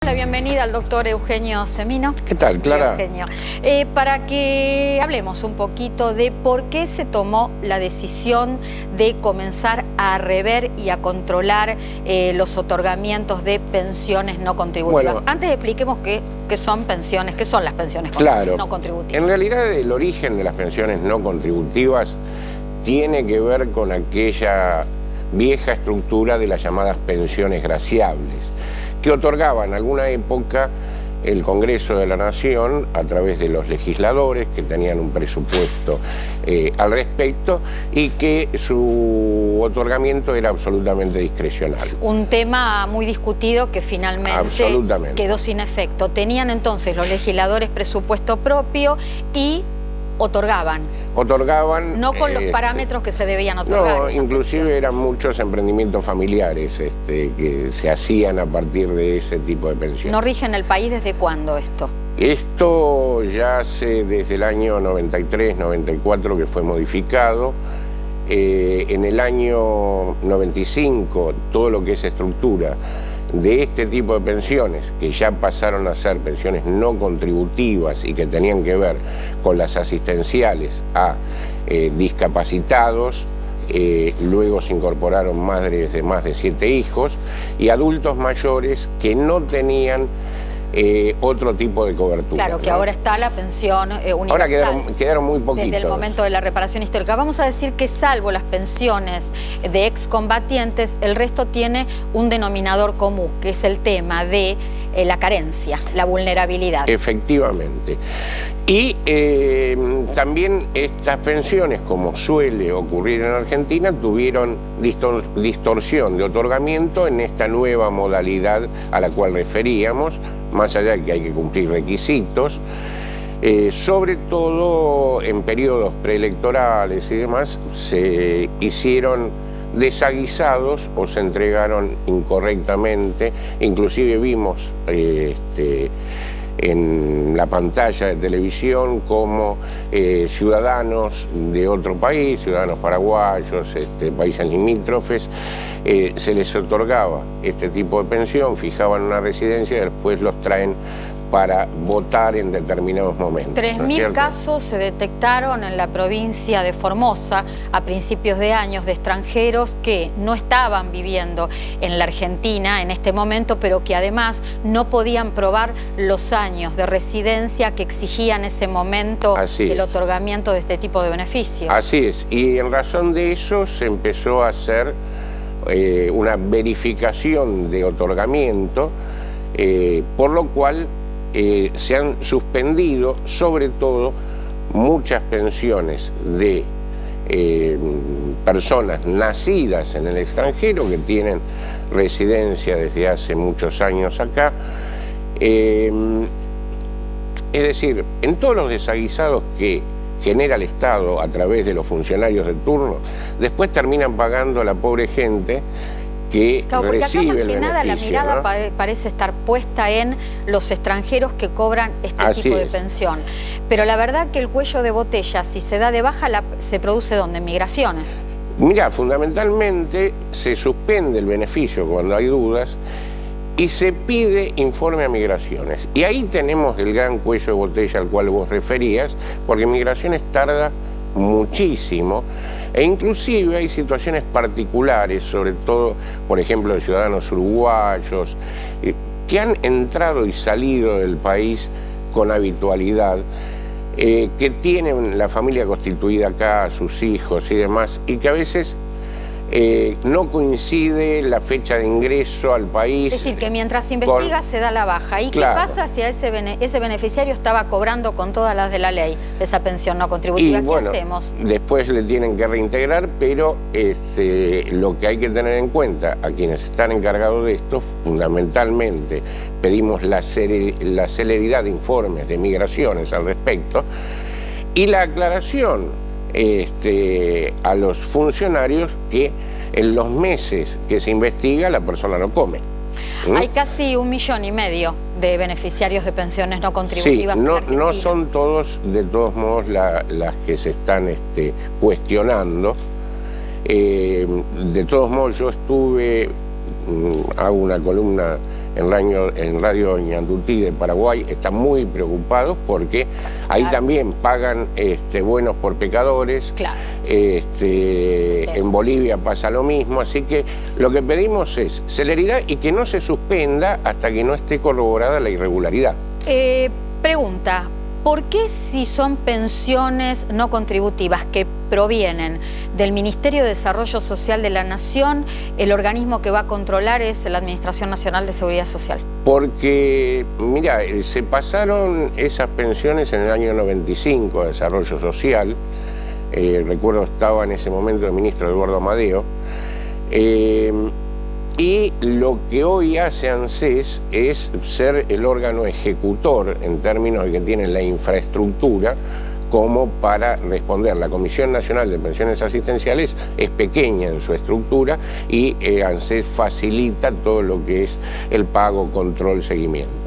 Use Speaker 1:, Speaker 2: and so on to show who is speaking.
Speaker 1: La bienvenida al doctor Eugenio Semino.
Speaker 2: ¿Qué tal, Clara?
Speaker 1: Eugenio. Para que hablemos un poquito de por qué se tomó la decisión de comenzar a rever y a controlar los otorgamientos de pensiones no contributivas.
Speaker 2: Bueno,
Speaker 1: antes expliquemos qué son pensiones, qué son las pensiones no contributivas.
Speaker 2: En realidad el origen de las pensiones no contributivas tiene que ver con aquella vieja estructura de las llamadas pensiones graciables, que otorgaba en alguna época el Congreso de la Nación a través de los legisladores que tenían un presupuesto al respecto y que su otorgamiento era absolutamente discrecional.
Speaker 1: Un tema muy discutido que finalmente quedó sin efecto. Tenían entonces los legisladores presupuesto propio y otorgaban.
Speaker 2: No
Speaker 1: con los parámetros que se debían otorgar.
Speaker 2: No, inclusive eran muchos emprendimientos familiares que se hacían a partir de ese tipo de pensión.
Speaker 1: ¿No rige en el país desde cuándo esto?
Speaker 2: Esto ya hace desde el año 93, 94 que fue modificado. En el año 95 todo lo que es estructura de este tipo de pensiones, que ya pasaron a ser pensiones no contributivas y que tenían que ver con las asistenciales a discapacitados, luego se incorporaron madres de más de 7 hijos y adultos mayores que no tenían otro tipo de cobertura.
Speaker 1: Claro, que ahora está la pensión universal.
Speaker 2: Ahora quedaron muy poquitos.
Speaker 1: Desde el momento de la reparación histórica. Vamos a decir que salvo las pensiones de excombatientes, el resto tiene un denominador común, que es el tema de la carencia, la vulnerabilidad.
Speaker 2: Efectivamente. Y también estas pensiones, como suele ocurrir en Argentina, tuvieron distorsión de otorgamiento en esta nueva modalidad a la cual referíamos, más allá de que hay que cumplir requisitos, sobre todo en periodos preelectorales y demás, se hicieron desaguisados o se entregaron incorrectamente. Inclusive vimos en la pantalla de televisión como ciudadanos de otro país, ciudadanos paraguayos, países limítrofes, se les otorgaba este tipo de pensión, fijaban una residencia y después los traen para votar en determinados momentos.
Speaker 1: 3.000 casos se detectaron en la provincia de Formosa a principios de años de extranjeros que no estaban viviendo en la Argentina en este momento, pero que además no podían probar los años de residencia que exigía en ese momento el otorgamiento de este tipo de beneficios.
Speaker 2: Así es, y en razón de eso se empezó a hacer una verificación de otorgamiento, por lo cual se han suspendido sobre todo muchas pensiones de personas nacidas en el extranjero que tienen residencia desde hace muchos años acá. Es decir, en todos los desaguisados que genera el Estado a través de los funcionarios de turno, después terminan pagando a la pobre gente que recibe el beneficio. Nada, la mirada
Speaker 1: parece estar puesta en los extranjeros que cobran este tipo de pensión. Pero la verdad que el cuello de botella, si se da de baja, se produce ¿dónde? En migraciones.
Speaker 2: Mirá, fundamentalmente se suspende el beneficio cuando hay dudas y se pide informe a migraciones. Y ahí tenemos el gran cuello de botella al cual vos referías, porque migraciones tarda muchísimo e inclusive hay situaciones particulares, sobre todo, por ejemplo, de ciudadanos uruguayos que han entrado y salido del país con habitualidad, que tienen la familia constituida acá, sus hijos y demás, y que a veces no coincide la fecha de ingreso al país. Es
Speaker 1: decir, que mientras se investiga se da la baja. ¿Y qué pasa si a ese beneficiario estaba cobrando con todas las de la ley esa pensión no contributiva? ¿Qué hacemos?
Speaker 2: Después le tienen que reintegrar, pero lo que hay que tener en cuenta a quienes están encargados de esto, fundamentalmente pedimos la celeridad de informes de migraciones al respecto y la aclaración a los funcionarios que en los meses que se investiga la persona no come.
Speaker 1: Hay casi 1,5 millones de beneficiarios de pensiones no contributivas.
Speaker 2: Sí, no son todos, de todos modos, las que se están cuestionando. De todos modos, yo hago una columna en Radio Ñandutí de Paraguay, están muy preocupados porque ahí también pagan buenos por pecadores.
Speaker 1: Claro.
Speaker 2: En Bolivia pasa lo mismo, así que lo que pedimos es celeridad y que no se suspenda hasta que no esté corroborada la irregularidad.
Speaker 1: Pregunta, ¿por qué si son pensiones no contributivas que provienen del Ministerio de Desarrollo Social de la Nación, el organismo que va a controlar es la Administración Nacional de Seguridad Social?
Speaker 2: Porque, mira, se pasaron esas pensiones en el año 95 a Desarrollo Social. Recuerdo estaba en ese momento el ministro Eduardo Amadeo. Y lo que hoy hace ANSES es ser el órgano ejecutor en términos de que tiene la infraestructura como para responder. La Comisión Nacional de Pensiones Asistenciales es pequeña en su estructura y ANSES facilita todo lo que es el pago, control, seguimiento.